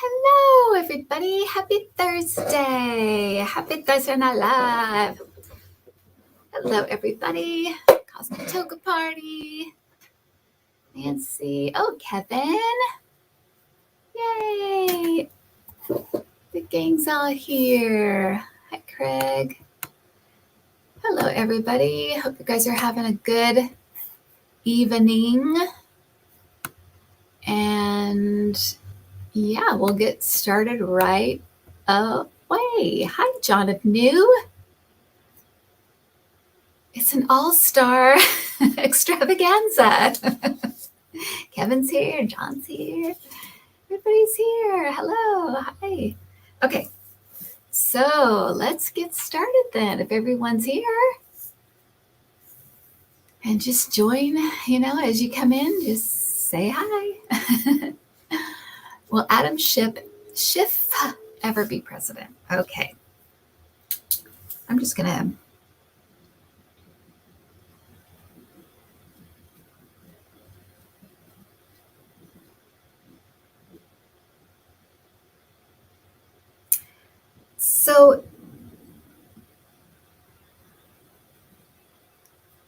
Hello, everybody. Happy Thursday. Happy Thursday Night Live. Hello, everybody. Cosmic Toga Party. Nancy. Oh, Kevin. Yay. The gang's all here. Hi, Craig. Hello, everybody. Hope you guys are having a good evening. And yeah, we'll get started right away. Hi, John of New. It's an all-star extravaganza. Kevin's here, John's here, everybody's here. Hello, hi. Okay, so let's get started then. If everyone's here, and just join, as you come in, just say hi. Will Adam Schiff ever be president? Okay. I'm just going to So,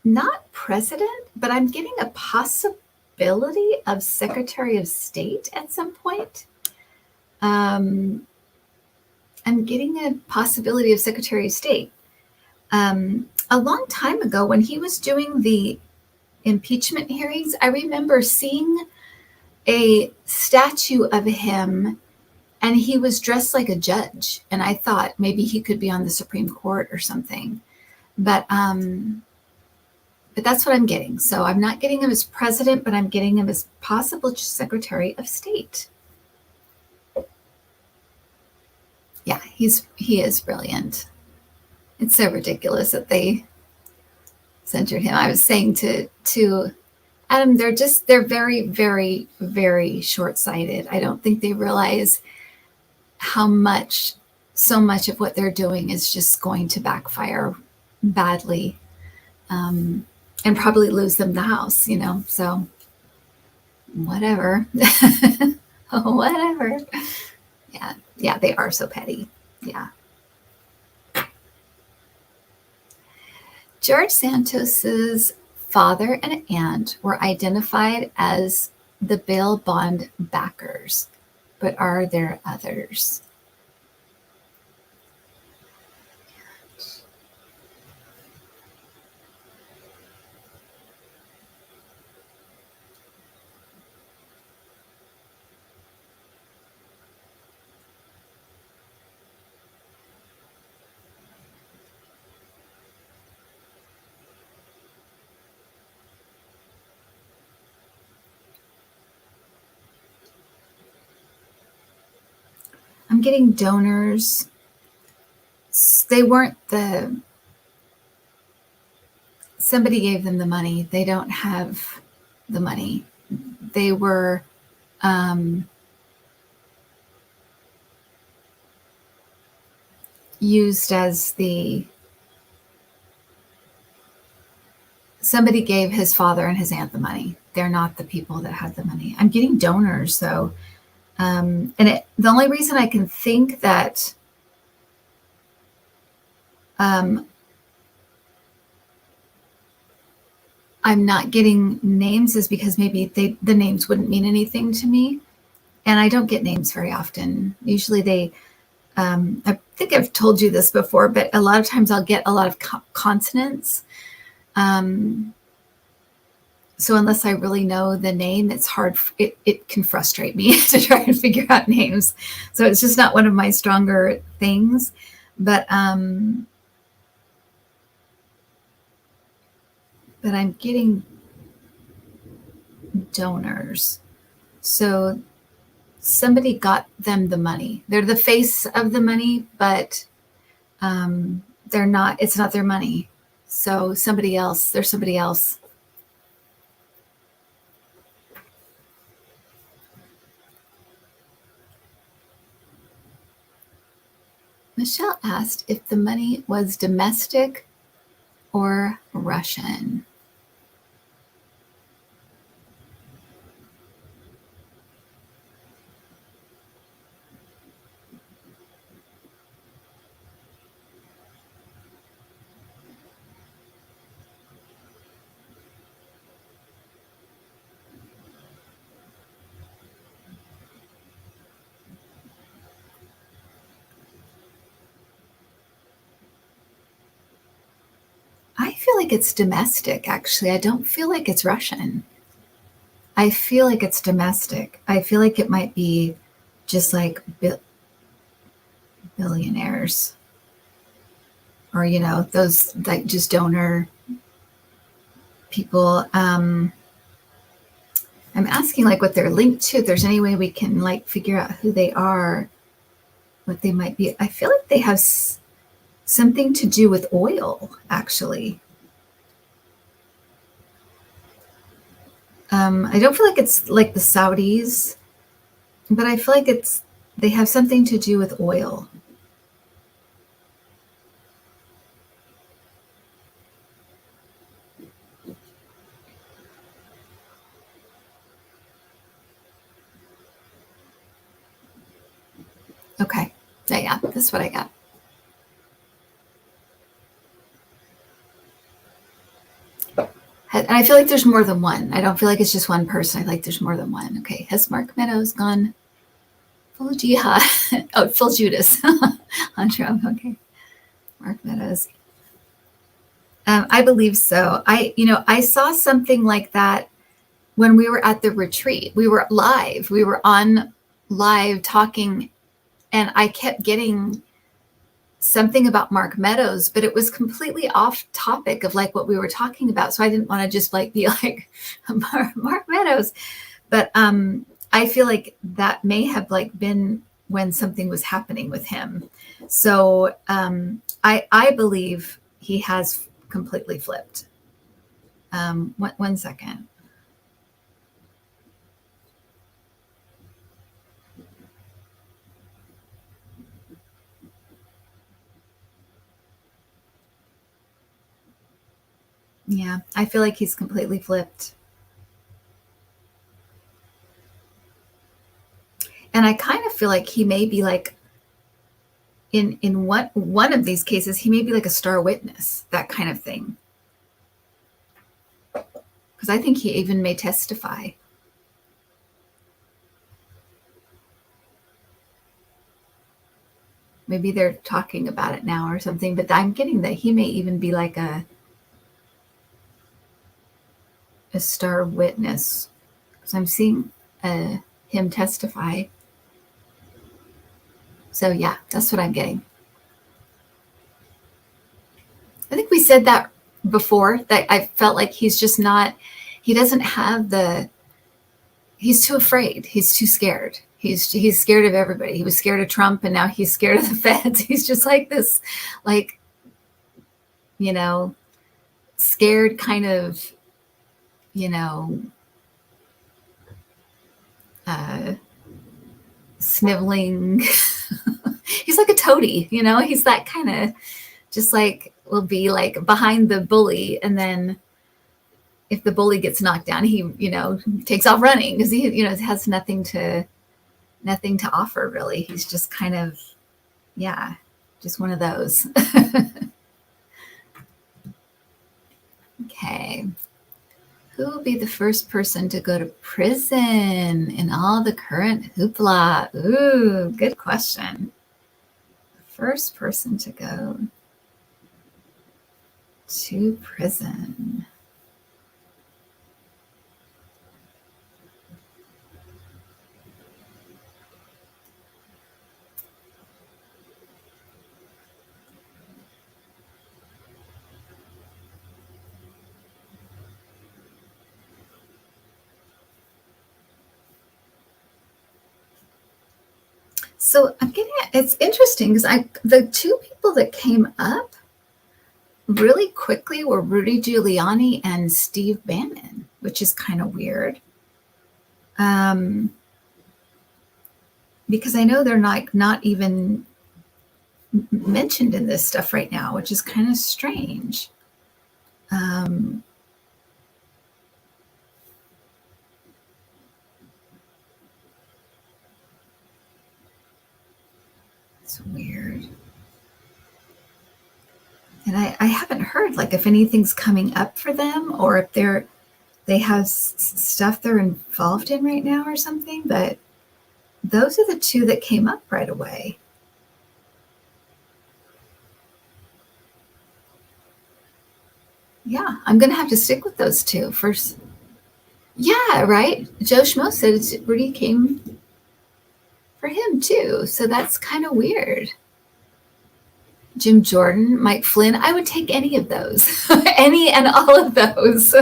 not president, but I'm getting a possibility of Secretary of State at some point. I'm getting a possibility of Secretary of State. A long time ago, when he was doing the impeachment hearings, I remember seeing a statue of him, and he was dressed like a judge. And I thought maybe he could be on the Supreme Court or something. But that's what I'm getting. So I'm not getting him as president, but I'm getting him as possible Secretary of State. Yeah, he is brilliant. It's so ridiculous that they censored him. I was saying to Adam, they're very, very, very short-sighted. I don't think they realize how so much of what they're doing is just going to backfire badly, and probably lose them the House, so whatever. Whatever. Yeah, they are so petty. Yeah. George Santos's father and aunt were identified as the bail bond backers, but are there others? I'm getting donors. They weren't somebody gave them the money. They don't have the money. They were used as somebody gave his father and his aunt the money. They're not the people that had the money. I'm getting donors, though. And the only reason I can think that I'm not getting names is because maybe the names wouldn't mean anything to me. And I don't get names very often. Usually I think I've told you this before, but a lot of times I'll get a lot of consonants. So unless I really know the name, it's hard. It can frustrate me to try and figure out names. So it's just not one of my stronger things. But I'm getting donors. So somebody got them the money. They're the face of the money, but they're not. It's not their money. So there's somebody else. Michelle asked if the money was domestic or Russian. feel like it's domestic, actually. I don't feel like it's Russian. I feel like it's domestic. I feel like it might be just like billionaires, or, those like just donor people. I'm asking like what they're linked to. If there's any way we can like figure out who they are, what they might be. I feel like they have something to do with oil, actually. I don't feel like it's like the Saudis, but I feel like they have something to do with oil. Okay. Yeah, that's what I got. And I feel like there's more than one. I don't feel like it's just one person. I feel like there's more than one. Okay. Has Mark Meadows gone full jihad? Oh, full Judas on Trump. Okay. Mark Meadows. I believe so. I saw something like that when we were at the retreat. We were live. We were on live talking, and I kept getting something about Mark Meadows, but it was completely off topic of like what we were talking about. So I didn't want to just like be like Mark Meadows, but I feel like that may have like been when something was happening with him. So I believe he has completely flipped. One second. Yeah, I feel like he's completely flipped. And I kind of feel like he may be like in one of these cases, he may be like a star witness, that kind of thing. Because I think he even may testify. Maybe they're talking about it now or something, but I'm getting that he may even be like a star witness. Because I'm seeing him testify. So yeah, that's what I'm getting. I think we said that before, that I felt like he's just not, he doesn't have he's too afraid. He's too scared. He's scared of everybody. He was scared of Trump, and now he's scared of the feds. He's just like this, like, scared kind of, sniveling. He's like a toady, he's that kind of just like will be like behind the bully, and then if the bully gets knocked down, he takes off running because he has nothing to offer really. He's just kind of just one of those. Okay, who will be the first person to go to prison in all the current hoopla? Ooh, good question. First person to go to prison. So I'm getting it's interesting because the two people that came up really quickly were Rudy Giuliani and Steve Bannon, which is kind of weird. Because I know they're not even mentioned in this stuff right now, which is kind of strange. It's weird. And I haven't heard like if anything's coming up for them or if they have stuff they're involved in right now or something, but those are the two that came up right away. Yeah, I'm going to have to stick with those two first. Yeah, right. Joe Schmo said it really came for him too. So that's kind of weird. Jim Jordan, Mike Flynn. I would take any of those, any and all of those.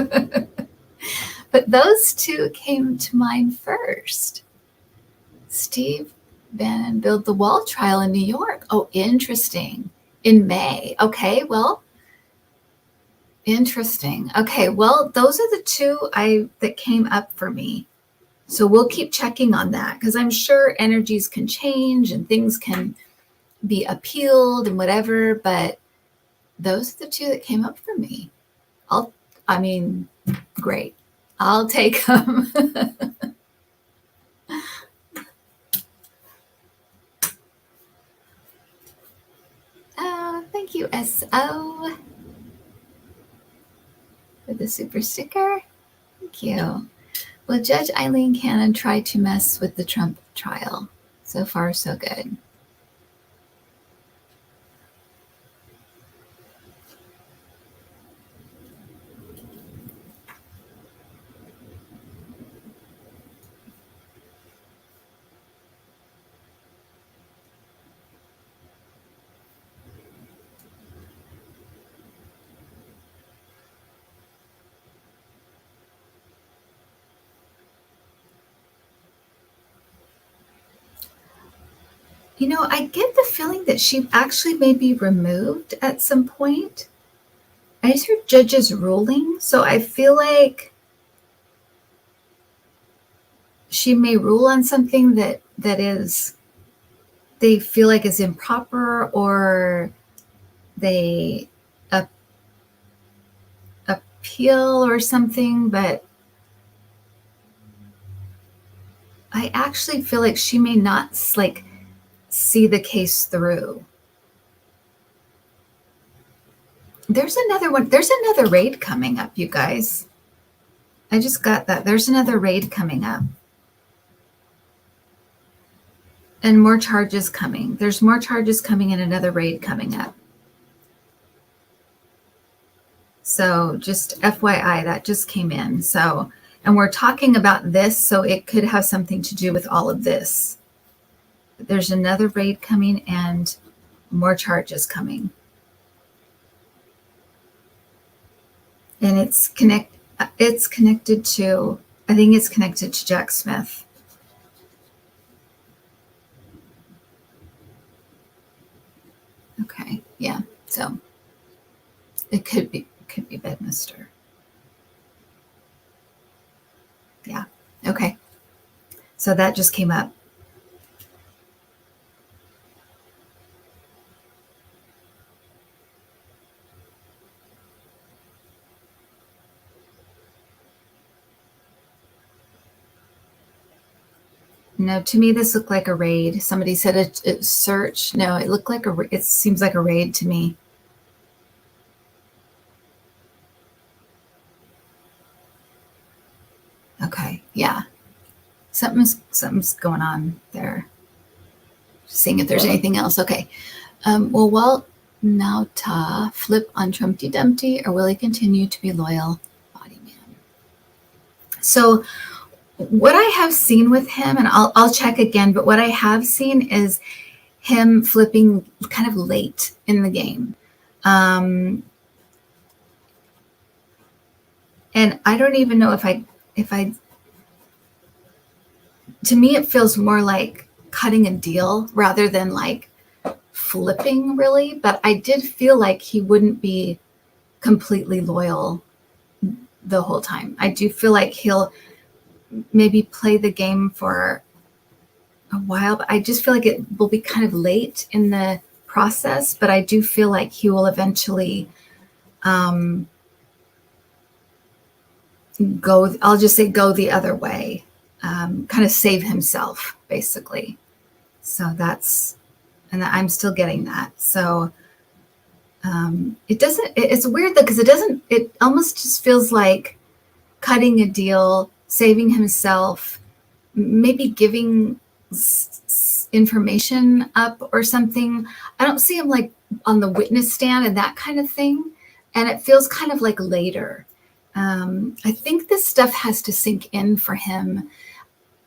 But those two came to mind first. Steve Bannon built the wall trial in New York. Oh, interesting. In May. Okay, well, interesting. Okay, well, those are the two that came up for me. So we'll keep checking on that because I'm sure energies can change and things can be appealed and whatever, but those are the two that came up for me. Great. I'll take them. Oh, thank you, SO, for the super sticker. Thank you. Will Judge Eileen Cannon try to mess with the Trump trial? So far, so good. You know, I get the feeling that she actually may be removed at some point. I just heard judges ruling, so I feel like she may rule on something that is they feel like is improper, or they appeal or something, but I actually feel like she may not see the case through. There's another one. There's another raid coming up, you guys. I just got that. There's another raid coming up. And more charges coming. There's more charges coming and another raid coming up. So just FYI, that just came in. So, and we're talking about this, so it could have something to do with all of this. There's another raid coming and more charges coming. And it's connected to, I think it's connected to Jack Smith. Okay, yeah. So it could be Bedminster. Yeah. Okay. So that just came up. No, to me this looked like a raid. Somebody said it search. No, it looked like it seems like a raid to me. Okay, yeah. Something's going on there. Just seeing if there's anything else. Okay. Will Nauta flip on Trumpty Dumpty, or will he continue to be loyal body man? So what I have seen with him, and I'll check again, but what I have seen is him flipping kind of late in the game. And I don't even know if I, to me, it feels more like cutting a deal rather than like flipping, really. But I did feel like he wouldn't be completely loyal the whole time. I do feel like he'll maybe play the game for a while, but I just feel like it will be kind of late in the process. But I do feel like he will eventually go, I'll just say go the other way, kind of save himself, basically. So and I'm still getting that. So it's weird though, because it almost just feels like cutting a deal, saving himself, maybe giving information up or something. I don't see him like on the witness stand and that kind of thing, And it feels kind of like later. I think this stuff has to sink in for him.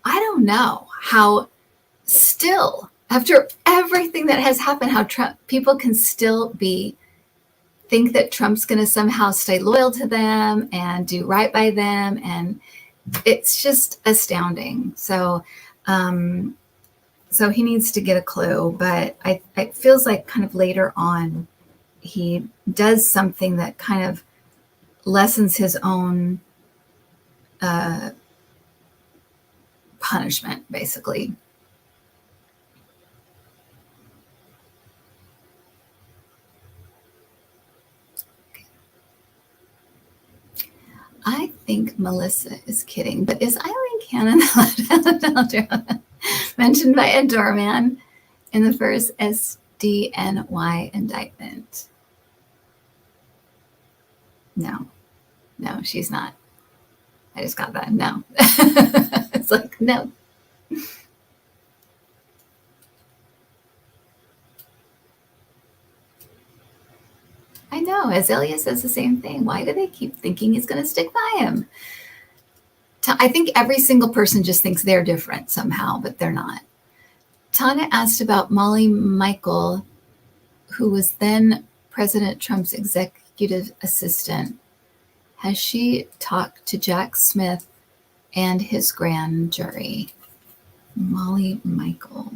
I don't know how still, after everything that has happened, how people can still think that Trump's going to somehow stay loyal to them and do right by them. And it's just astounding. So he needs to get a clue, but it feels like kind of later on, he does something that kind of lessens his own punishment, basically. I think Melissa is kidding, but is Eileen Cannon mentioned by a doorman in the first SDNY indictment? No, she's not. I just got that. No. It's like, no. I know. Azalea says the same thing. Why do they keep thinking he's going to stick by him? I think every single person just thinks they're different somehow, but they're not. Tana asked about Molly Michael, who was then President Trump's executive assistant. Has she talked to Jack Smith and his grand jury? Molly Michael.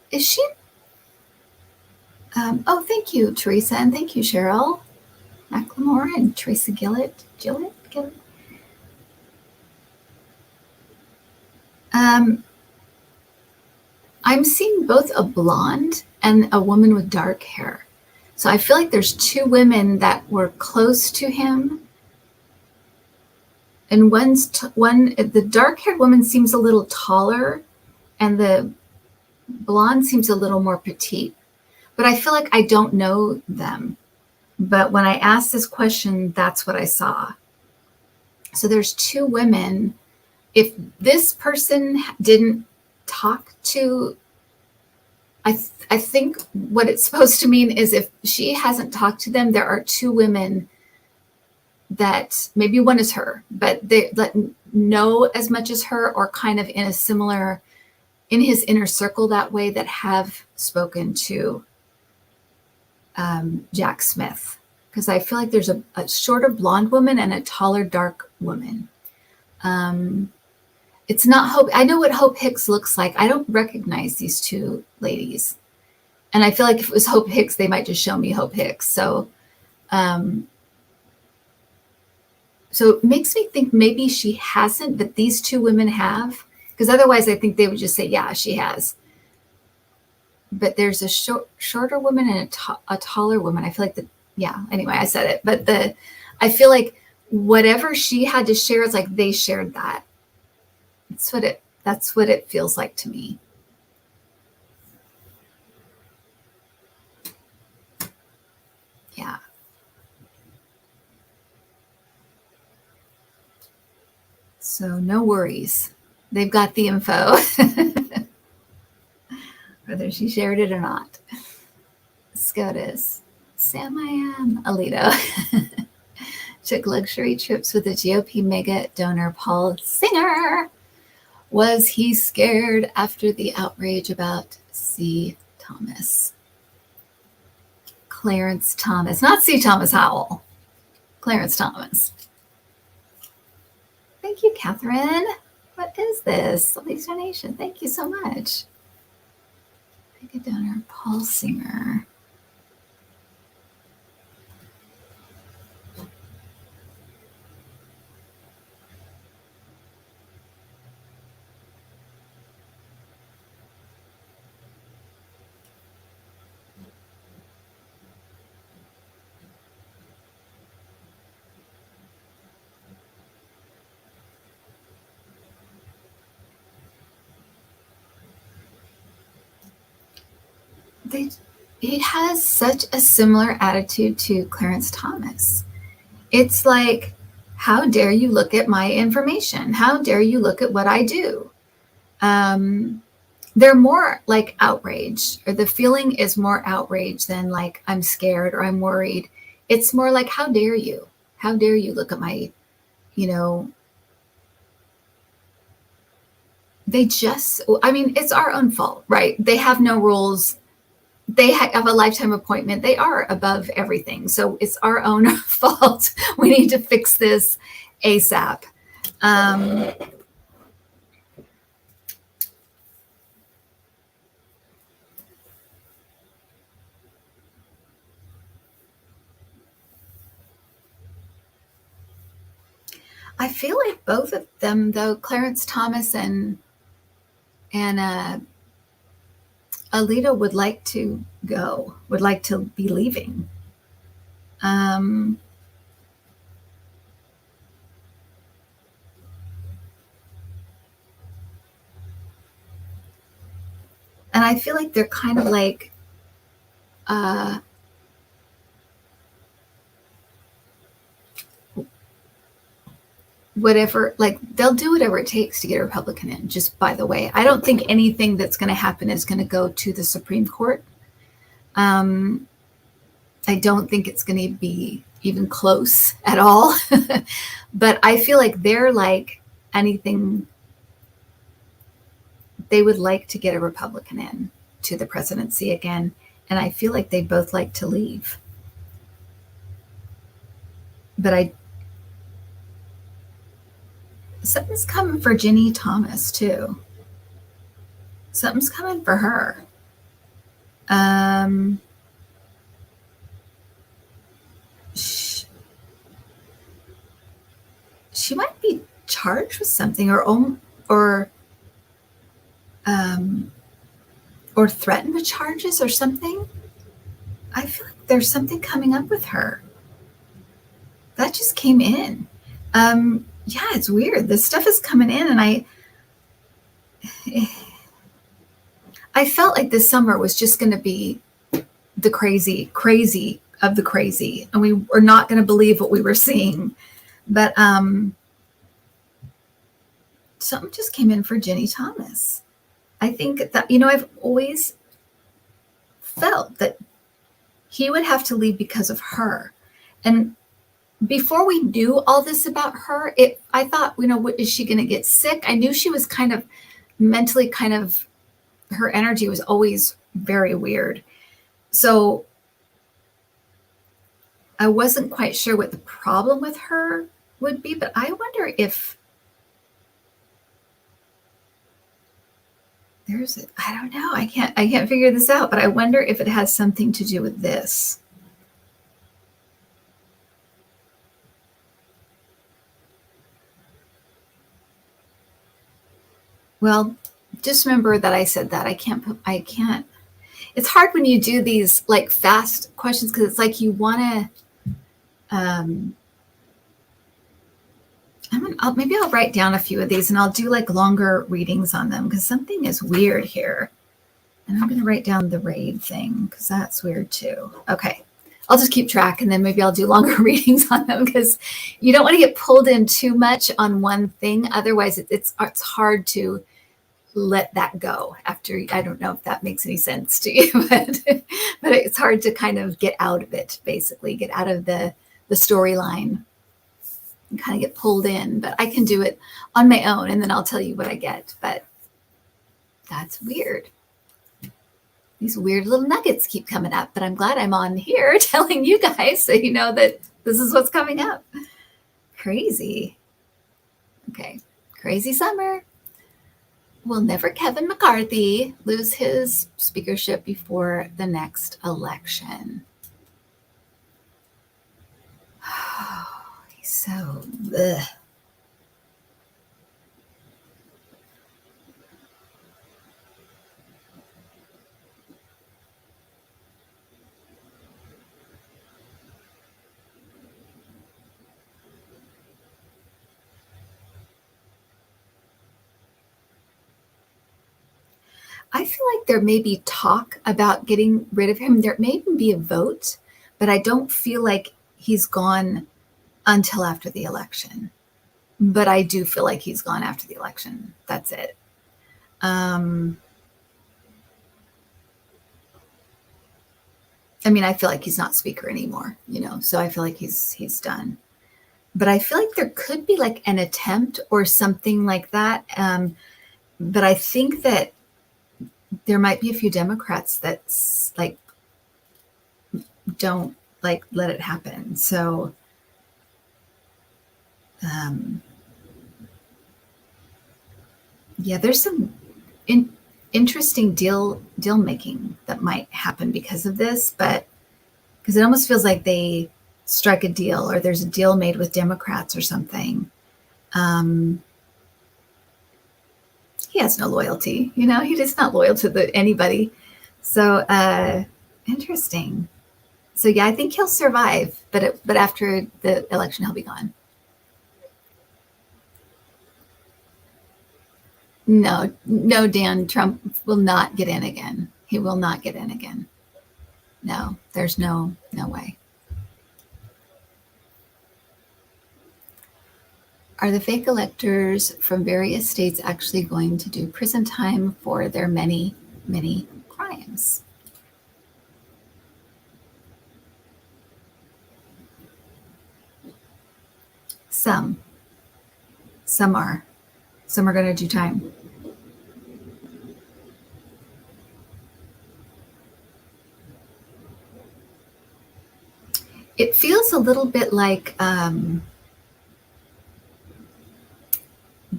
Is she? Oh, thank you, Teresa, and thank you, Cheryl McLemore and Teresa Gillett. I'm seeing both a blonde and a woman with dark hair. So I feel like there's two women that were close to him. And the dark-haired woman seems a little taller, and the blonde seems a little more petite. But I feel like I don't know them. But when I asked this question, that's what I saw. So there's two women. If this person didn't talk to, I think what it's supposed to mean is if she hasn't talked to them, there are two women that maybe one is her, but they know as much as her or kind of in his inner circle that way, that have spoken to Jack Smith. Because I feel like there's a shorter blonde woman and a taller dark woman. It's not Hope. I know what Hope Hicks looks like. I don't recognize these two ladies. And I feel like if it was Hope Hicks, they might just show me Hope Hicks. So it makes me think maybe she hasn't, but these two women have. Because otherwise I think they would just say, yeah, she has. But there's a shorter woman and a taller woman. I feel like anyway, I said it. But I feel like whatever she had to share is like they shared that. That's what it feels like to me. Yeah. So no worries. They've got the info. Whether she shared it or not. SCOTUS. Sam I am. Alito. Took luxury trips with the GOP mega donor Paul Singer. Was he scared after the outrage about C. Thomas? Clarence Thomas. Not C. Thomas Howell. Clarence Thomas. Thank you, Catherine. What is this? All these donations. Thank you so much. Mega donor Paul Singer. he has such a similar attitude to Clarence Thomas. It's like, how dare you look at my information? How dare you look at what I do? They're more like outrage, or the feeling is more outrage than like I'm scared or I'm worried. It's more like, how dare you? How dare you look at my, you know, they just, I mean, it's our own fault, right? They have no rules. They have a lifetime appointment. They are above everything. So it's our own fault. We need to fix this ASAP. I feel like both of them, though, Clarence Thomas and Alita would like to go, would like to be leaving. And I feel like they're kind of like, whatever, like they'll do whatever it takes to get a Republican in, just by the way. I don't think anything that's going to happen is going to go to the Supreme Court. I don't think it's going to be even close at all. But I feel like they're like anything, they would like to get a Republican in to the presidency again. And I feel like they both like to leave. But something's coming for Ginny Thomas too. Something's coming for her. She might be charged with something, or threatened with charges or something. I feel like there's something coming up with her. That just came in. Yeah, it's weird. This stuff is coming in, and I felt like this summer was just going to be the crazy of the crazy, and we were not going to believe what we were seeing. But something just came in for Ginny Thomas. I think that, I've always felt that he would have to leave because of her. And before we knew all this about her, I thought, is she going to get sick? I knew she was kind of mentally her energy was always very weird. So I wasn't quite sure what the problem with her would be, but I wonder if I don't know. I can't figure this out, but I wonder if it has something to do with this. Well, just remember that I said that. I can't. It's hard when you do these like fast questions, because it's like you want to, maybe I'll write down a few of these and I'll do like longer readings on them, because something is weird here. And I'm going to write down the raid thing, because that's weird too. Okay. I'll just keep track, and then maybe I'll do longer readings on them, because you don't want to get pulled in too much on one thing. Otherwise, it's hard to let that go after. I don't know if that makes any sense to you, but it's hard to kind of get out of it, basically get out of the storyline and kind of get pulled in. But I can do it on my own, and then I'll tell you what I get. But that's weird. These weird little nuggets keep coming up, but I'm glad I'm on here telling you guys so you know that this is what's coming up. Crazy. Okay. Crazy summer. Will never Kevin McCarthy lose his speakership before the next election? Oh, he's so ugh. I feel like there may be talk about getting rid of him. There may even be a vote, but I don't feel like he's gone until after the election. But I do feel like he's gone after the election. That's it. I mean, I feel like he's not speaker anymore, so I feel like he's done. But I feel like there could be like an attempt or something like that. But I think that there might be a few Democrats that's like don't like let it happen. So yeah, there's some interesting deal making that might happen because of this, but because it almost feels like they strike a deal or there's a deal made with Democrats or something. He has no loyalty, he's just not loyal to anybody. So interesting. So yeah, I think he'll survive, but after the election, he'll be gone. No, Dan, Trump will not get in again. He will not get in again. No, there's no way. Are the fake electors from various states actually going to do prison time for their many, many crimes? Some are. Some are going to do time. It feels a little bit like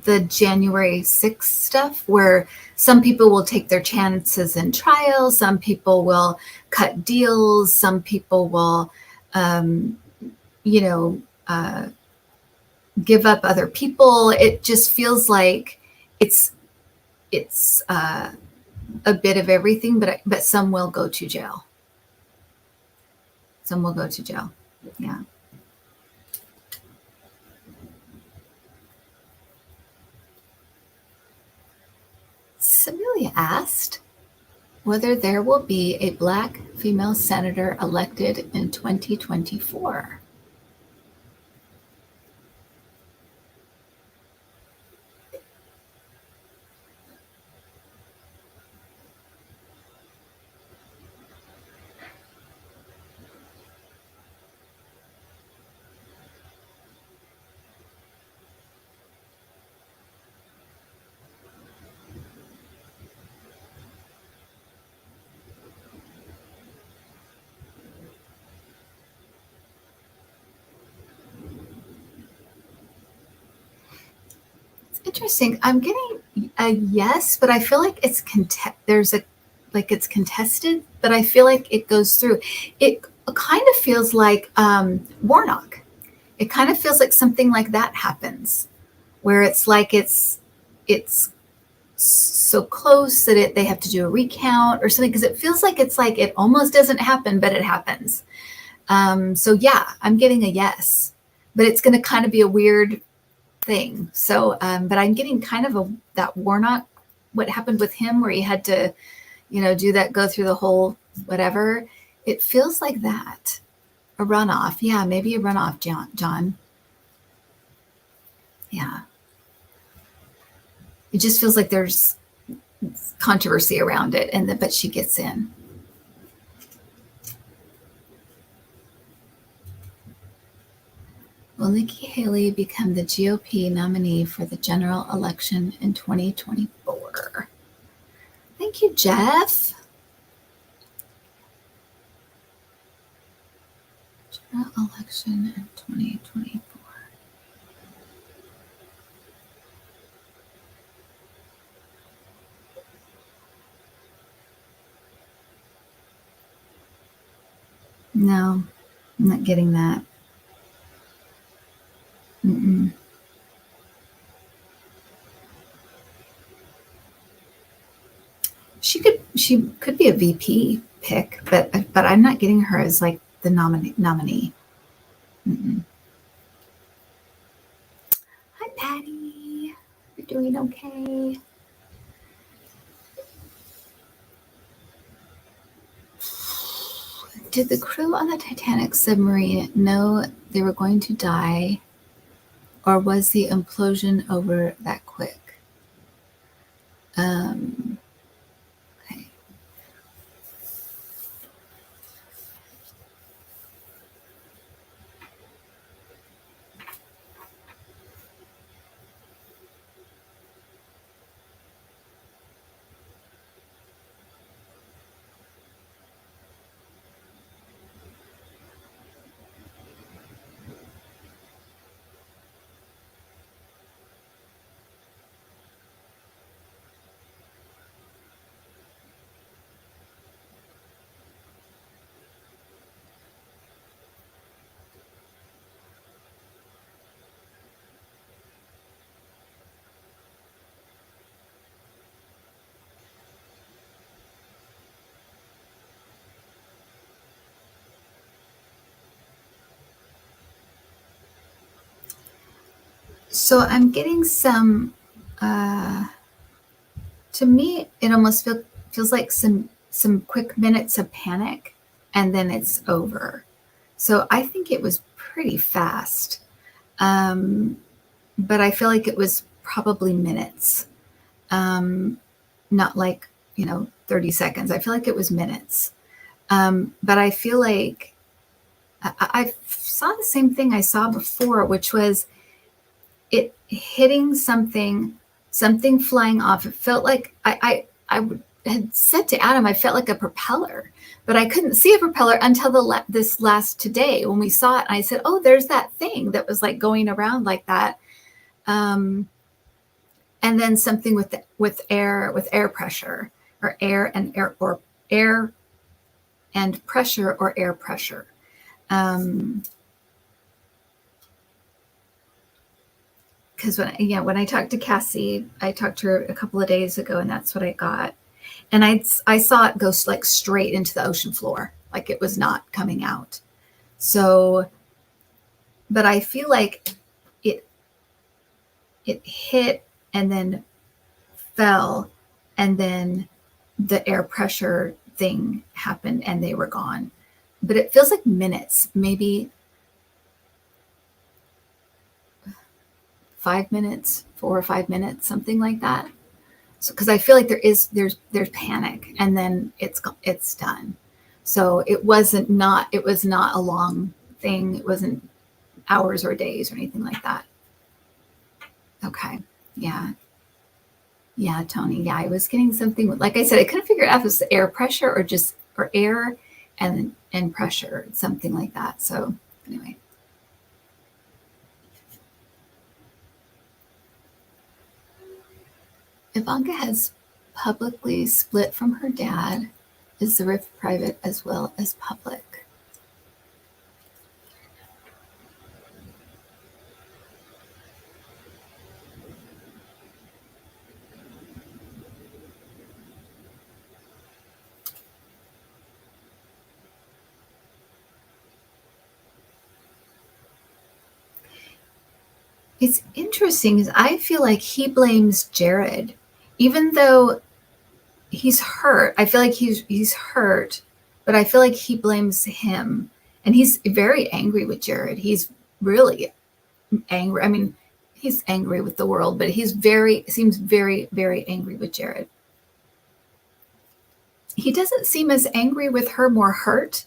the January 6th stuff, where some people will take their chances in trial, some people will cut deals, some people will, give up other people. It just feels like it's a bit of everything, but some will go to jail. Some will go to jail. Yeah. Samelia asked whether there will be a Black female senator elected in 2024. Interesting. I'm getting a yes, but I feel like it's it's contested, but I feel like it goes through. It kind of feels like Warnock. It kind of feels like something like that happens, where it's like it's so close that they have to do a recount or something, because it feels like it's like it almost doesn't happen, but it happens. So yeah, I'm getting a yes, but it's going to kind of be a weird thing. So, but I'm getting kind of that Warnock, what happened with him, where he had to, do that, go through the whole whatever. It feels like that. A runoff. Yeah, maybe a runoff, John. Yeah. It just feels like there's controversy around it, but she gets in. Will Nikki Haley become the GOP nominee for the general election in 2024? Thank you, Jeff. General election in 2024. No, I'm not getting that. Mm-mm. She could be a VP pick, but I'm not getting her as like the nominee. Mm-mm. Hi, Patty. You're doing okay. Did the crew on the Titanic submarine know they were going to die, or was the implosion over that quick? Okay. So I'm getting some, to me, it almost feels like some quick minutes of panic, and then it's over. So I think it was pretty fast. But I feel like it was probably minutes, not like, 30 seconds. I feel like it was minutes. But I feel like I saw the same thing I saw before, which was it hitting something flying off. It felt like I had said to Adam, I felt like a propeller, but I couldn't see a propeller until this last today when we saw it. And I said, oh, there's that thing that was like going around like that. And then something with air pressure, or air and pressure, or air pressure. Because when I talked to Cassie, I talked to her a couple of days ago, and that's what I got. And I saw it go like straight into the ocean floor, like it was not coming out. So, but I feel like it hit and then fell, and then the air pressure thing happened and they were gone. But it feels like minutes, maybe 5 minutes, 4 or 5 minutes, something like that. So, because I feel like there's panic, and then it's done. So it was not a long thing. It wasn't hours or days or anything like that. Okay. Yeah. Yeah, Tony. Yeah, I was getting something, like I said, I couldn't figure out if it was the air pressure or air and pressure, something like that. So anyway. Ivanka has publicly split from her dad. Is the rift private as well as public? It's interesting because I feel like he blames Jared, even though he's hurt. I feel like he's hurt, but I feel like he blames him, and he's very angry with Jared. He's really angry. I mean, he's angry with the world, but seems very, very angry with Jared. He doesn't seem as angry with her, more hurt.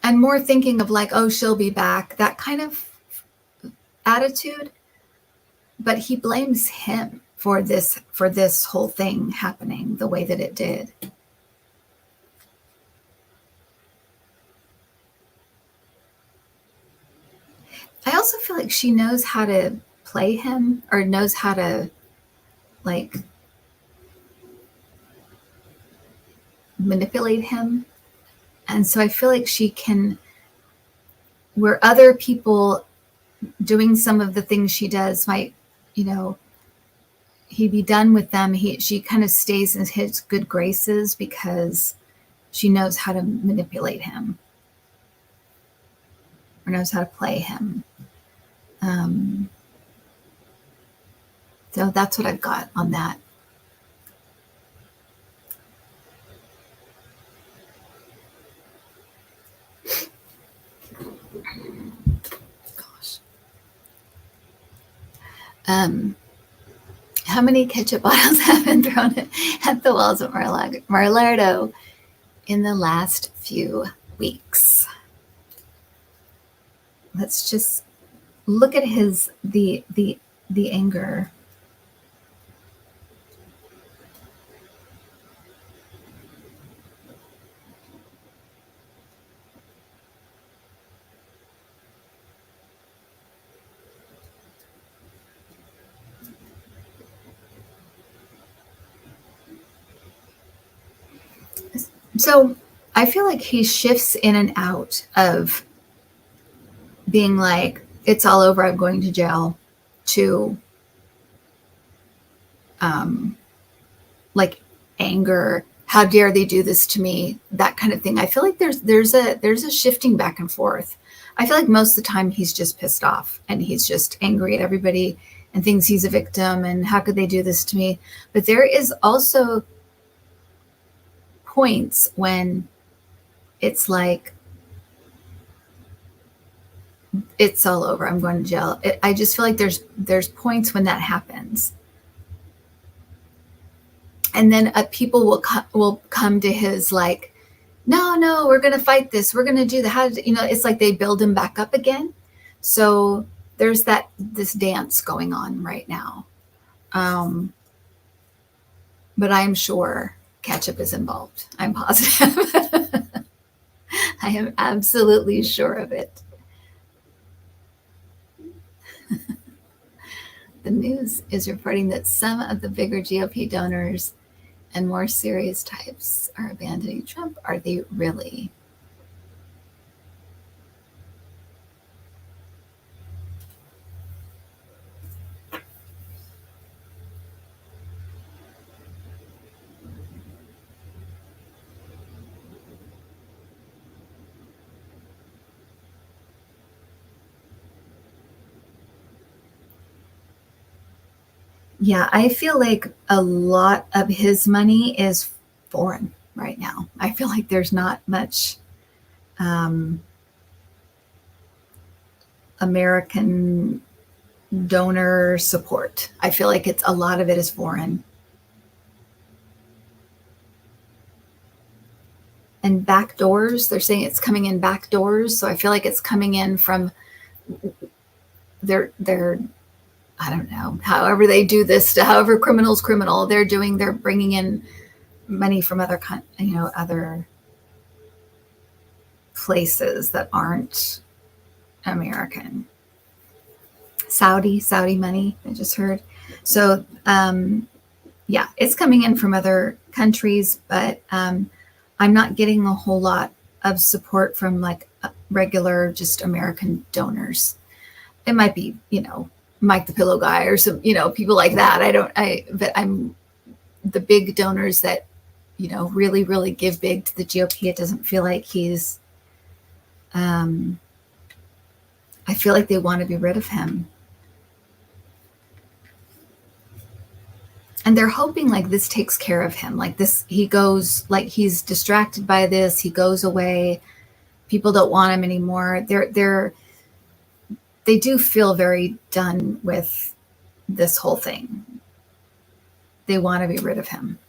And more thinking of like, oh, she'll be back, that kind of attitude. But he blames him for this whole thing happening the way that it did. I also feel like she knows how to play him, or knows how to like manipulate him. And so I feel like she can, where other people doing some of the things she does might, he'd be done with them. She kind of stays in his good graces because she knows how to manipulate him, or knows how to play him. So that's what I've got on that. How many ketchup bottles have been thrown at the walls of Mar-a-Lago in the last few weeks? Let's just look at the anger. So I feel like he shifts in and out of being like, it's all over, I'm going to jail, to like anger, how dare they do this to me, that kind of thing. I feel like there's a shifting back and forth. I feel like most of the time he's just pissed off and he's just angry at everybody and thinks he's a victim and how could they do this to me. But there is also points when it's like, it's all over, I'm going to jail. I just feel like there's points when that happens. And then people will come to his like, no, we're going to fight this. We're going to do it's like they build him back up again. So there's this dance going on right now. But I'm sure ketchup is involved. I'm positive. I am absolutely sure of it. The news is reporting that some of the bigger GOP donors and more serious types are abandoning Trump. Are they really? Yeah, I feel like a lot of his money is foreign right now. I feel like there's not much American donor support. I feel like a lot of it is foreign. And back doors, they're saying it's coming in back doors. So I feel like it's coming in from their I don't know, however they do this, however criminal's criminal, they're bringing in money from other places that aren't American. Saudi money, I just heard. So, yeah, it's coming in from other countries, but I'm not getting a whole lot of support from like regular, just American donors. It might be, Mike the Pillow Guy or some, people like that. But I'm the big donors that, really, really give big to the GOP. It doesn't feel like he's, I feel like they want to be rid of him. And they're hoping like this takes care of him. Like this, he goes, like he's distracted by this. He goes away. People don't want him anymore. They do feel very done with this whole thing. They want to be rid of him.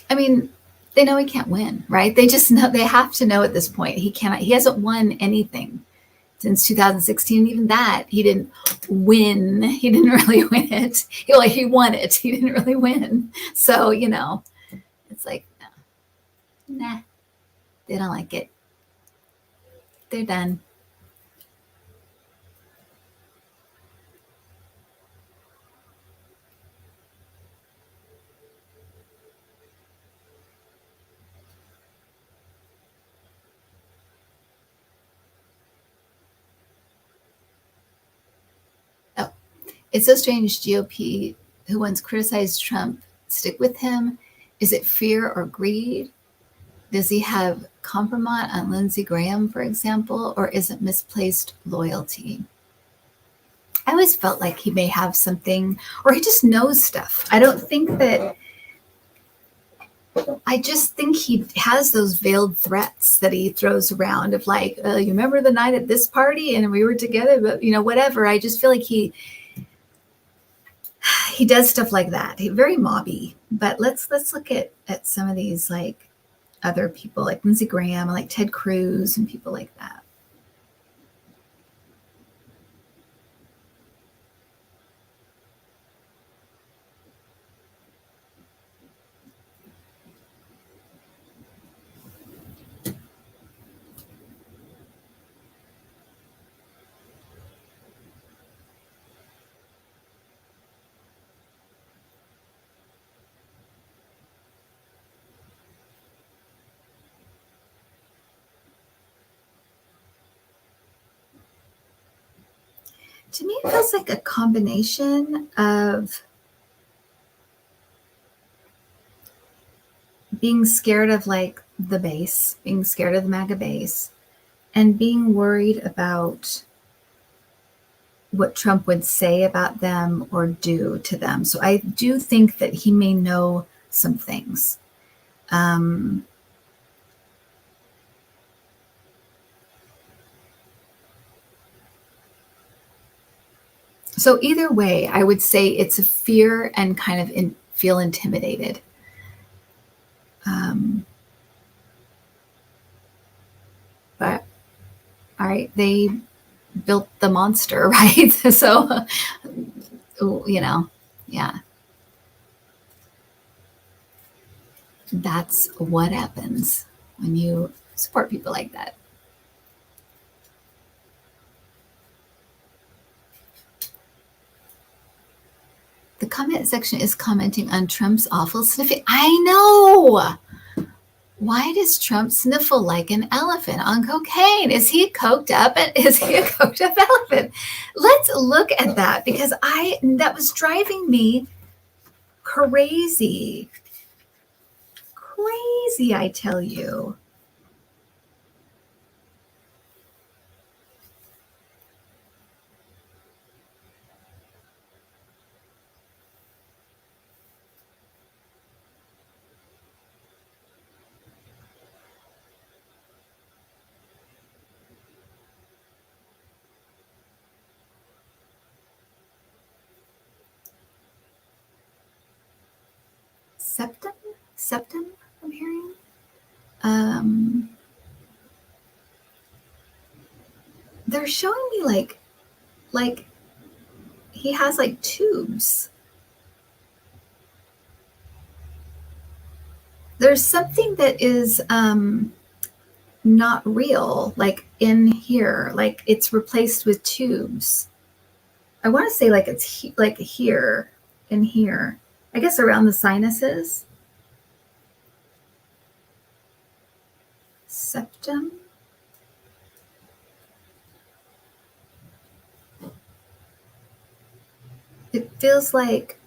I mean, they know he can't win, right? They just know, they have to know at this point he hasn't won anything since 2016. Even that, he didn't win. He didn't really win it. He won it. He didn't really win. So, it's like, nah, they don't like it. They're done. Oh, it's so strange. GOP, who once criticized Trump, stick with him. Is it fear or greed? Does he have compromise on Lindsey Graham, for example, or is it misplaced loyalty? I always felt like he may have something, or he just knows stuff. I don't think that I just think he has those veiled threats that he throws around of like, you remember the night at this party and we were together, but whatever. I just feel like he does stuff like that. Very mobby. But let's look at some of these like other people like Lindsey Graham, like Ted Cruz and people like that. To me, it feels like a combination of being scared of like the base, being scared of the MAGA base, and being worried about what Trump would say about them or do to them. So I do think that he may know some things. So either way, I would say it's a fear and kind of feel intimidated. But all right, they built the monster, right? So, yeah. That's what happens when you support people like that. The comment section is commenting on Trump's awful sniffing. I know. Why does Trump sniffle like an elephant on cocaine? Is he coked up? Is he a coked up elephant? Let's look at that because that was driving me crazy. Crazy, I tell you. Septum, I'm hearing. They're showing me like he has like tubes. There's something that is not real, like in here, like it's replaced with tubes. I want to say like it's like here, in here. I guess around the sinuses. Septum. It feels like,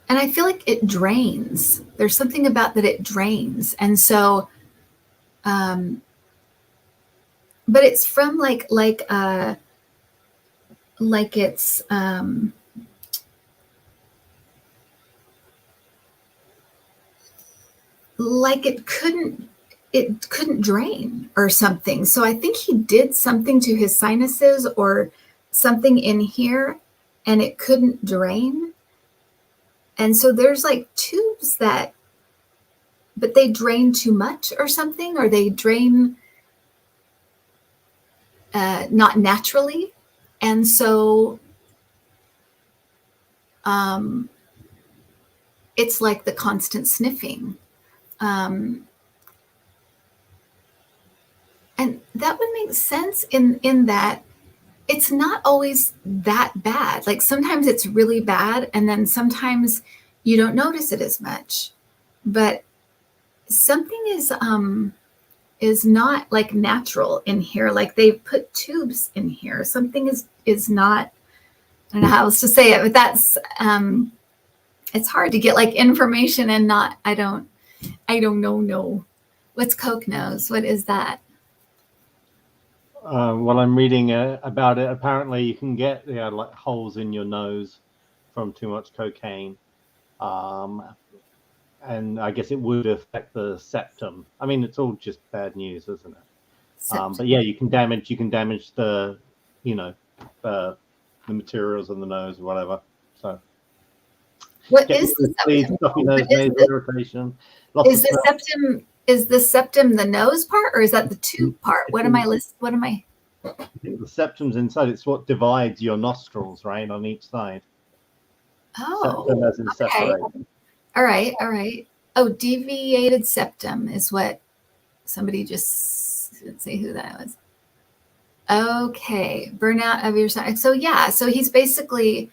and I feel like it drains. There's something about that it drains. And so, but it's from like it's, like it couldn't drain or something. So I think he did something to his sinuses or something in here and it couldn't drain. And so there's like tubes but they drain too much or something, or they drain not naturally. And so it's like the constant sniffing. And that would make sense in that it's not always that bad. Like sometimes it's really bad and then sometimes you don't notice it as much. But something is not like natural in here. Like they've put tubes in here. Something is not, I don't know how else to say it, but that's it's hard to get like information and not, I don't know. What's Coke nose? What is that? Well, I'm reading about it. Apparently, you can get like holes in your nose from too much cocaine. And I guess it would affect the septum. I mean, it's all just bad news, isn't it? But yeah, you can damage the, the materials in the nose or whatever. So What is the septum? Stuffy nose, nasal irritation. Is the septum the nose part, or is that the tube part? What am I? The septum's inside. It's what divides your nostrils, right, on each side. Oh, septum as in okay. separate. All right. Oh, deviated septum is what somebody just, let's see who that was. Okay, burnout of your side. So yeah, so he's basically,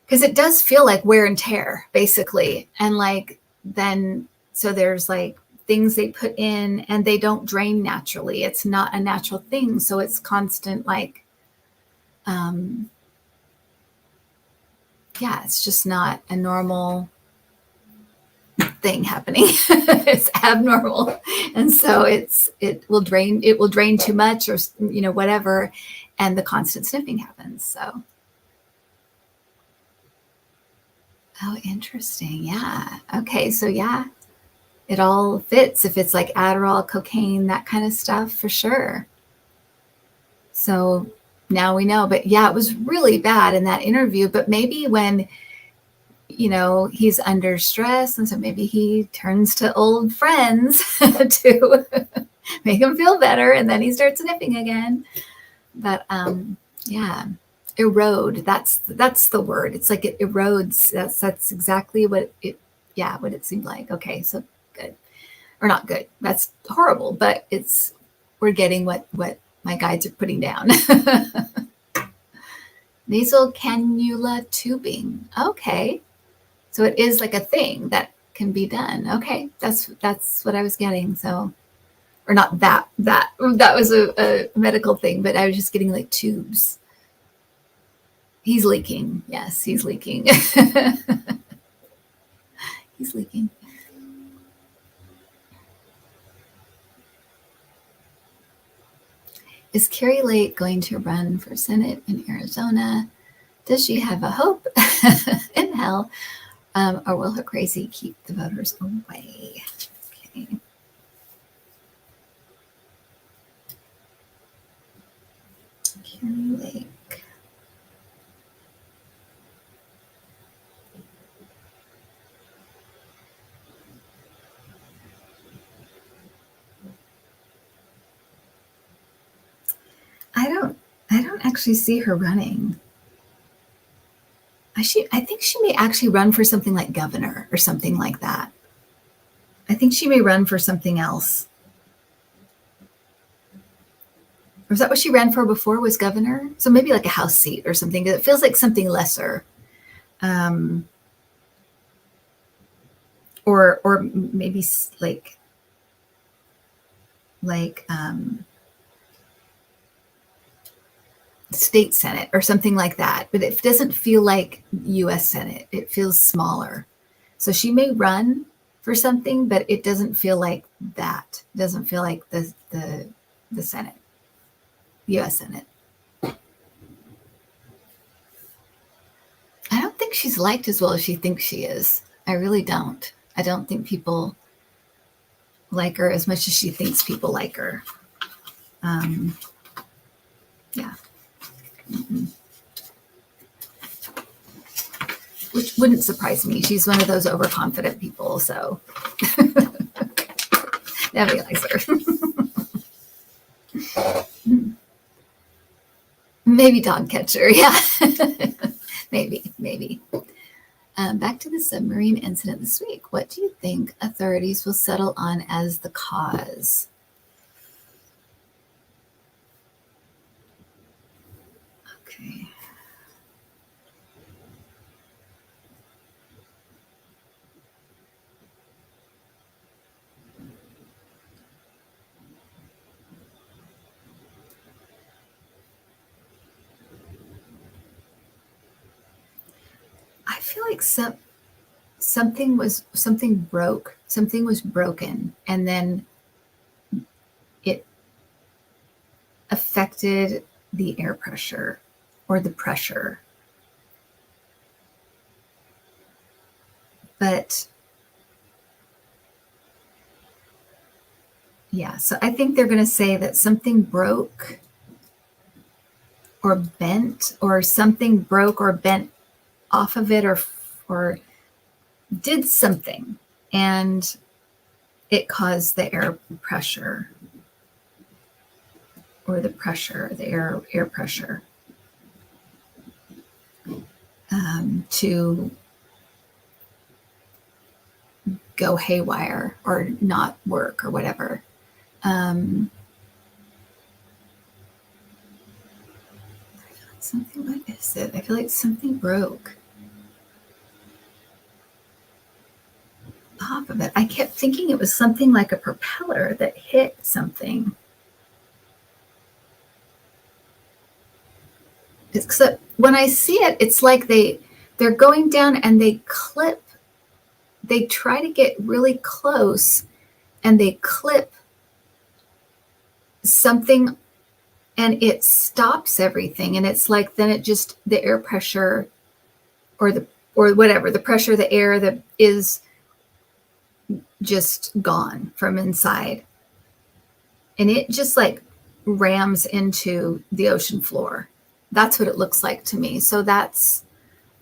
because it does feel like wear and tear, basically, and like then so there's like things they put in and they don't drain naturally. It's not a natural thing, so it's constant like, yeah, it's just not a normal thing happening. It's abnormal, and so it will drain too much, or whatever, and the constant sniffing happens. So, oh, interesting. Yeah. Okay. So yeah, it all fits if it's like Adderall, cocaine, that kind of stuff, for sure. So now we know. But yeah, it was really bad in that interview. But maybe when he's under stress, and so maybe he turns to old friends to make him feel better, and then he starts sniffing again. But yeah, erode, that's the word. It's like it erodes. That's exactly what it seemed like. Okay, so good, or not good, that's horrible, but we're getting what my guides are putting down. Nasal cannula tubing. Okay. So it is like a thing that can be done. Okay, that's what I was getting. So, or not that was a medical thing, but I was just getting like tubes. He's leaking. Yes, he's leaking. He's leaking. Is Kari Lake going to run for Senate in Arizona? Does she have a hope in hell? Or will her crazy keep the voters away? Okay. Kari Lake. I don't actually see her running. I think she may actually run for something like governor or something like that. I think she may run for something else. Or is that what she ran for before, was governor? So maybe like a House seat or something. It feels like something lesser. Or maybe like state Senate or something like that. But it doesn't feel like U.S. Senate. It feels smaller. So she may run for something, but it doesn't feel like that. It doesn't feel like the Senate, U.S. Senate. I don't think she's liked as well as she thinks she is. I really don't. I don't think people like her as much as she thinks people like her. Yeah. Mm-hmm. Which wouldn't surprise me. She's one of those overconfident people, so nobody likes her. Maybe dog catcher, yeah. maybe. Back to the submarine incident this week. What do you think authorities will settle on as the cause? Okay. I feel like something was broken, and then it affected the air pressure or the pressure. But yeah, so I think they're going to say that something broke or bent, or something broke or bent off of it, or did something, and it caused the air pressure, or the pressure, the air pressure, to go haywire or not work or whatever. Something, what is it? I feel like something broke off of it. I kept thinking it was something like a propeller that hit something. Except when I see it, it's like they're going down and they try to get really close and they clip something and it stops everything. And it's like, then it just, the air pressure or whatever, the pressure of the air that is just gone from inside. And it just like rams into the ocean floor. That's what it looks like to me. So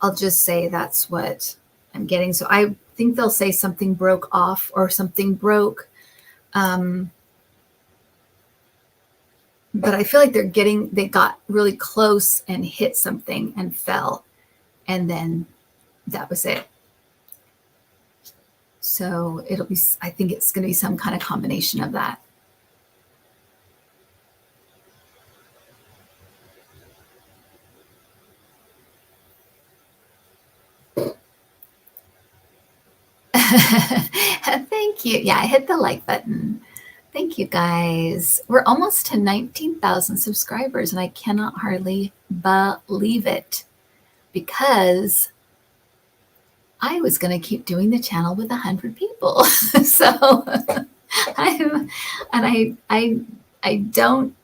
I'll just say that's what I'm getting. So I think they'll say something broke off or something broke. But I feel like they got really close and hit something and fell. And then that was it. So I think it's going to be some kind of combination of that. Thank you. Yeah, I hit the like button. Thank you, guys. We're almost to 19,000 subscribers, and I cannot hardly believe it because I was going to keep doing the channel with 100 people. So I don't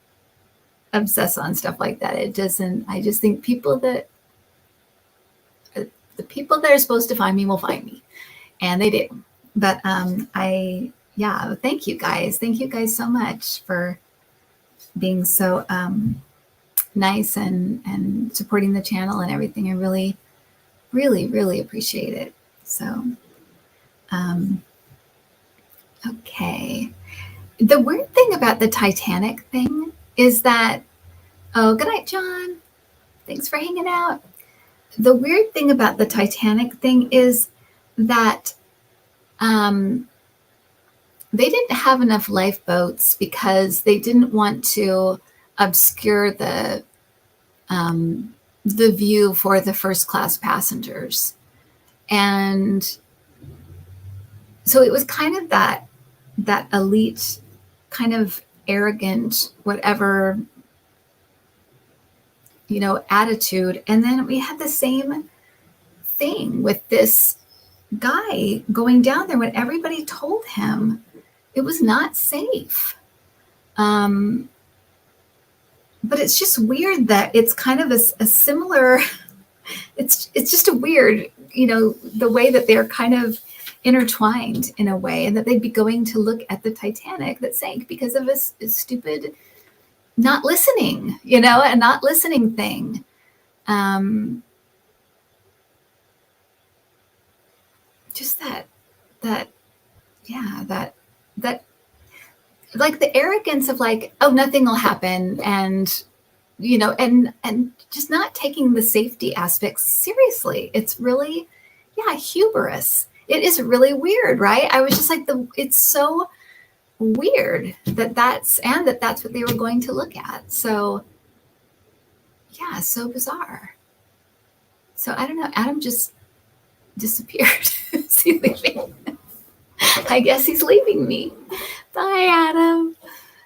obsess on stuff like that. It doesn't, I just think the people that are supposed to find me will find me, and they do. But thank you guys. Thank you guys so much for being so nice and supporting the channel and everything. I really, really, really appreciate it. So, okay. The weird thing about the Titanic thing is that, oh, good night, John. Thanks for hanging out. The weird thing about the Titanic thing is that they didn't have enough lifeboats because they didn't want to obscure the view for the first class passengers. And so it was kind of that elite, kind of arrogant, whatever, attitude. And then we had the same thing with this guy going down there when everybody told him it was not safe. But it's just weird that it's kind of a similar, it's just a weird, the way that they're kind of intertwined in a way, and that they'd be going to look at the Titanic that sank because of a stupid not listening, a not listening thing. Just that like the arrogance of like, oh, nothing will happen. And, and just not taking the safety aspects seriously. It's really, hubris. It is really weird, right? I was just like, it's so weird that's what they were going to look at. So yeah, so bizarre. So I don't know, Adam just disappeared. Is he leaving? I guess he's leaving me. Bye, Adam.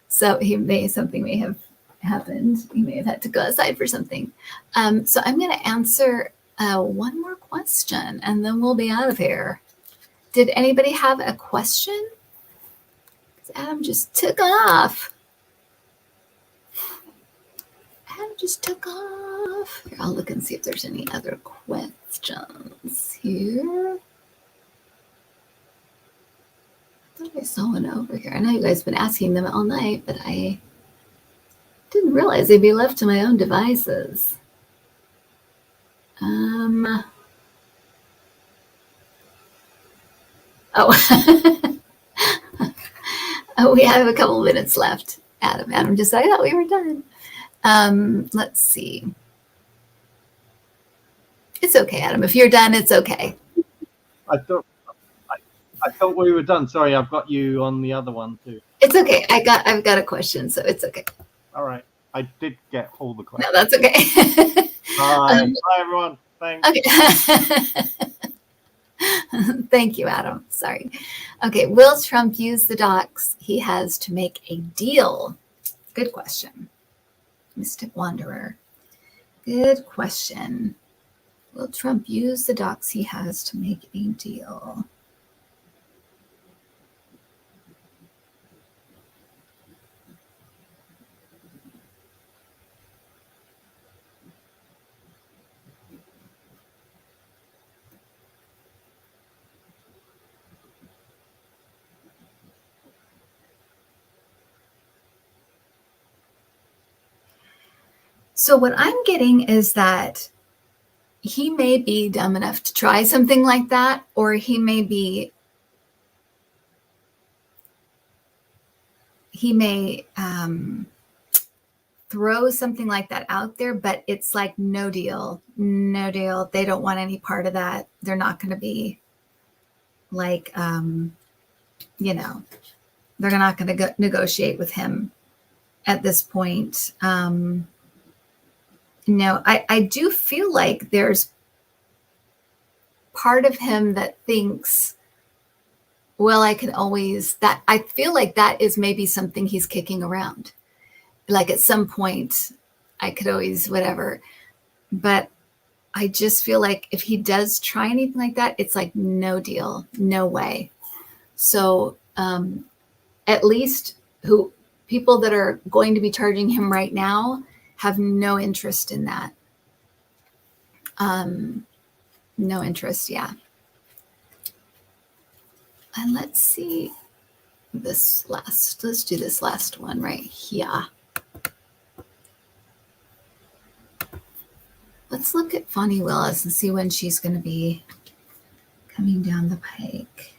So something may have happened. He may have had to go outside for something. So I'm going to answer one more question, and then we'll be out of here. Did anybody have a question? Adam just took off. Adam just took off. Here, I'll look and see if there's any other questions here. thought I saw one over here. I know you guys have been asking them all night, but I didn't realize they'd be left to my own devices. Oh. Oh, we have a couple minutes left. Adam just said, I thought we were done. Let's see. It's okay, Adam. If you're done, it's okay. I thought we were done. Sorry, I've got you on the other one too. It's okay. I've got a question, so it's okay. All right. I did get all the questions. No, that's okay. Bye, everyone. Thanks. Okay. Thank you, Adam. Sorry. Okay. Will Trump use the docs he has to make a deal? Good question. Mystic Wanderer. Good question. Will Trump use the docs he has to make a deal? So what I'm getting is that he may be dumb enough to try something like that, or he may throw something like that out there, but it's like no deal. They don't want any part of that. They're not going to be like, they're not going to negotiate with him at this point. I do feel like there's part of him that thinks, well, I feel like that is maybe something he's kicking around. Like at some point I could always whatever, but I just feel like if he does try anything like that, it's like no deal, no way. So at least people that are going to be charging him right now have no interest in that. No interest, yeah. And let's see let's do this last one right here. Let's look at Fani Willis and see when she's going to be coming down the pike.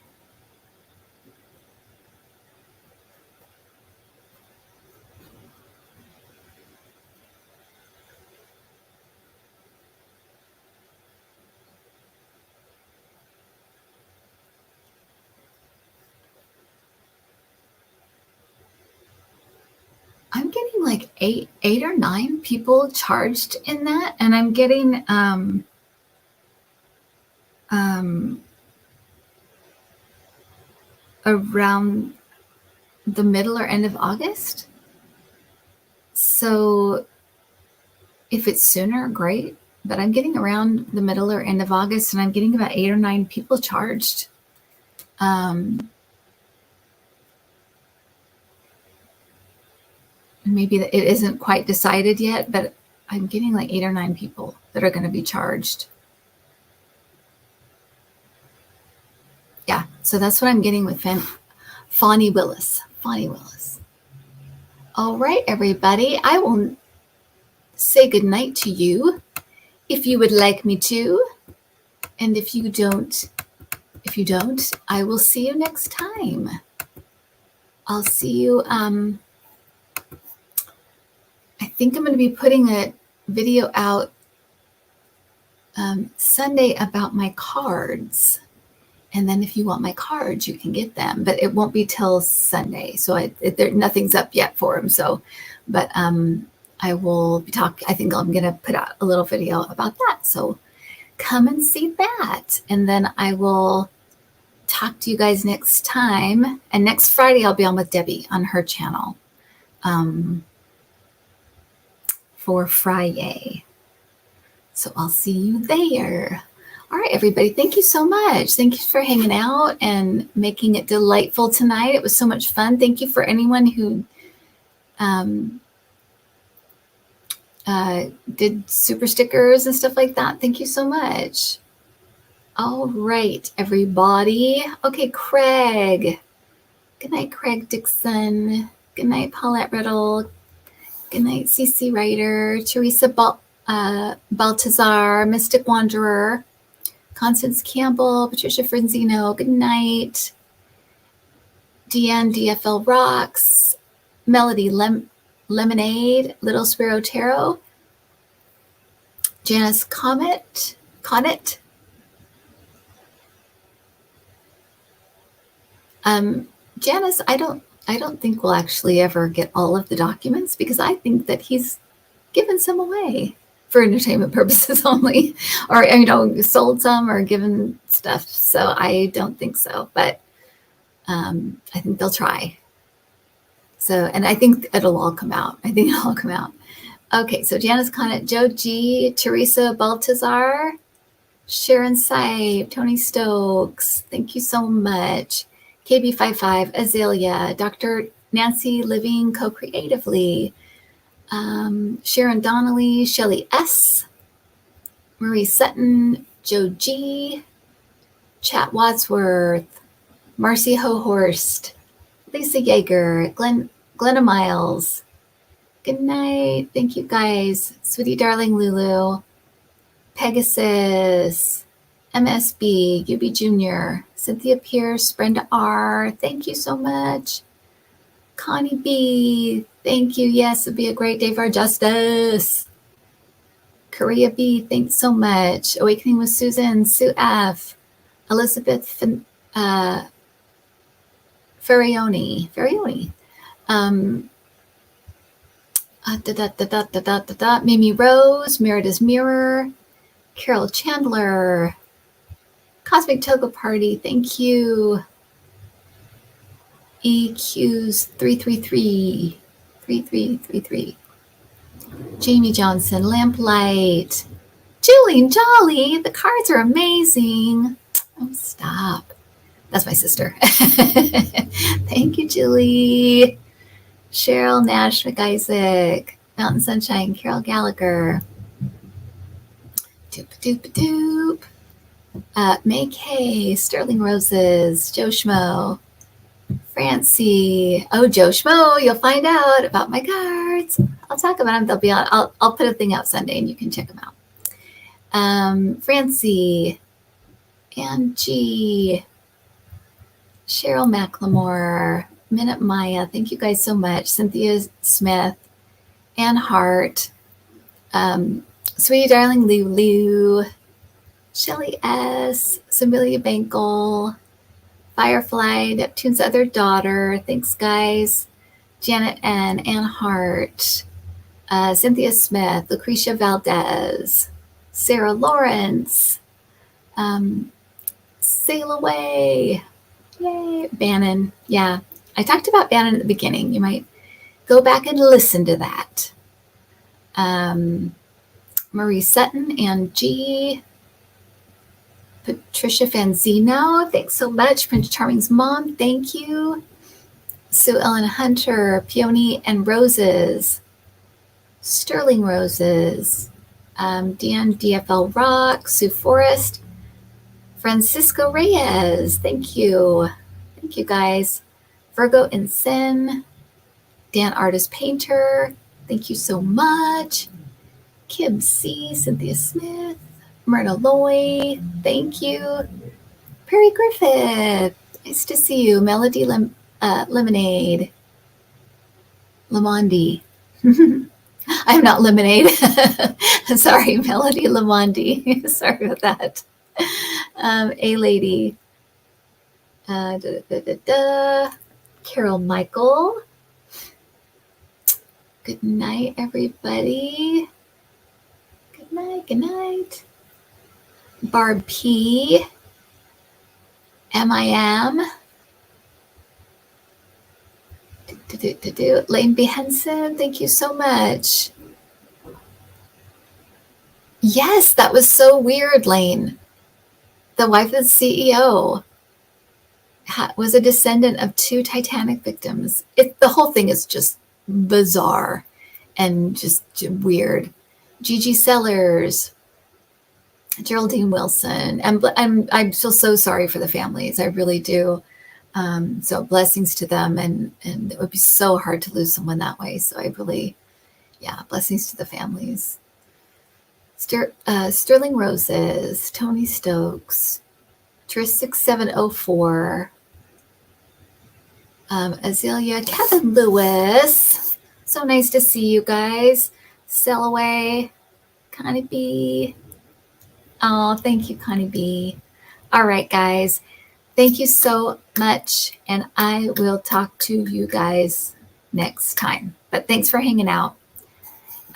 I'm getting like eight or nine people charged in that, and I'm getting around the middle or end of August. So if it's sooner, great. But I'm getting around the middle or end of August, and I'm getting about 8 or 9 people charged. Maybe it isn't quite decided yet, but I'm getting like 8 or 9 people that are going to be charged. Yeah, so that's what I'm getting with Fani Willis. All right, everybody. I will say goodnight to you if you would like me to. And if you don't, I will see you next time. I'll see you. I think I'm going to be putting a video out Sunday about my cards. And then if you want my cards, you can get them. But it won't be till Sunday. So nothing's up yet for them. So, but I will be talking. I think I'm going to put out a little video about that. So come and see that. And then I will talk to you guys next time. And next Friday, I'll be on with Debbie on her channel. For Friday. So I'll see you there. All right, everybody. Thank you so much. Thank you for hanging out and making it delightful tonight. It was so much fun. Thank you for anyone who did super stickers and stuff like that. Thank you so much. All right, everybody. Okay, Craig. Good night, Craig Dixon. Good night, Paulette Riddle. Good night, CC Ryder. Teresa Baltazar, Mystic Wanderer. Constance Campbell, Patricia Frenzino. Good night. Deanne DFL Rocks. Melody Lemonade. Little Sparrow Tarot. Janice Connet. Janice, I don't think we'll actually ever get all of the documents because I think that he's given some away for entertainment purposes only, or sold some or given stuff. So I don't think so, but I think they'll try. So, and I think it'll all come out. Okay, so Janice Conant, Joe G, Teresa Baltazar, Sharon Sipe, Tony Stokes, thank you so much. KB55, Azalea, Dr. Nancy Living Co-Creatively, Sharon Donnelly, Shelley S, Marie Sutton, Joe G, Chat Wadsworth, Marcy Hohorst, Lisa Yeager, Glenna Miles. Good night. Thank you guys. Sweetie Darling Lulu, Pegasus, MSB, UB Jr., Cynthia Pierce, Brenda R. Thank you so much. Connie B. Thank you. Yes, it'd be a great day for justice. Korea B. Thanks so much. Awakening with Susan, Sue F. Elizabeth Ferrioni. Mimi Rose, Merida's Mirror, Carol Chandler, Cosmic Toga Party, thank you. EQ's 3333. Jamie Johnson, Lamplight, Julie Jolly, the cards are amazing. Oh, stop. That's my sister. Thank you, Julie. Cheryl Nash McIsaac, Mountain Sunshine, Carol Gallagher. Doop. May Kay, Sterling Roses, Joe Schmo, Francie. Oh, Joe Schmo, you'll find out about my cards. I'll talk about them. They'll be on. I'll put a thing out Sunday and you can check them out. Francie, Angie, Cheryl McLemore, Minute Maya. Thank you guys so much. Cynthia Smith, Ann Hart, Sweetie Darling Lulu, Shelly S, Samilia Bankel, Firefly, Neptune's other daughter. Thanks, guys. Janet N, Ann Hart, Cynthia Smith, Lucretia Valdez, Sarah Lawrence, Sail Away. Yay. Bannon. Yeah. I talked about Bannon at the beginning. You might go back and listen to that. Marie Sutton, Ann G, Patricia Fanzino, thanks so much. Prince Charming's mom, thank you. Sue Ellen Hunter, Peony and Roses, Sterling Roses, Deanne DFL Rock, Sue Forrest, Francisco Reyes, thank you. Thank you, guys. Virgo and Sin, Dan Artist Painter, thank you so much. Kim C, Cynthia Smith, Myrna Loy, thank you. Perry Griffith, nice to see you. Melody Lemonade, Lamondi. I'm not Lemonade. Sorry, Melody Lamondi. Sorry about that. A Lady. Carol Michael. Good night, everybody. Good night. Barb P. MIM. Lane B. Henson, thank you so much. Yes, that was so weird, Lane. The wife of the CEO was a descendant of 2 Titanic victims. The whole thing is just bizarre and just weird. Gigi Sellers, Geraldine Wilson, and I feel so sorry for the families. I really do. So blessings to them, and it would be so hard to lose someone that way. So I really, blessings to the families. Sterling Roses, Tony Stokes, Tris 6704, Azalea, Kevin Lewis. So nice to see you guys. Sellaway, Connie B. Oh, thank you, Connie B. All right, guys. Thank you so much. And I will talk to you guys next time. But thanks for hanging out.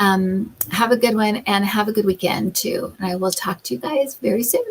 Have a good one and have a good weekend too. And I will talk to you guys very soon.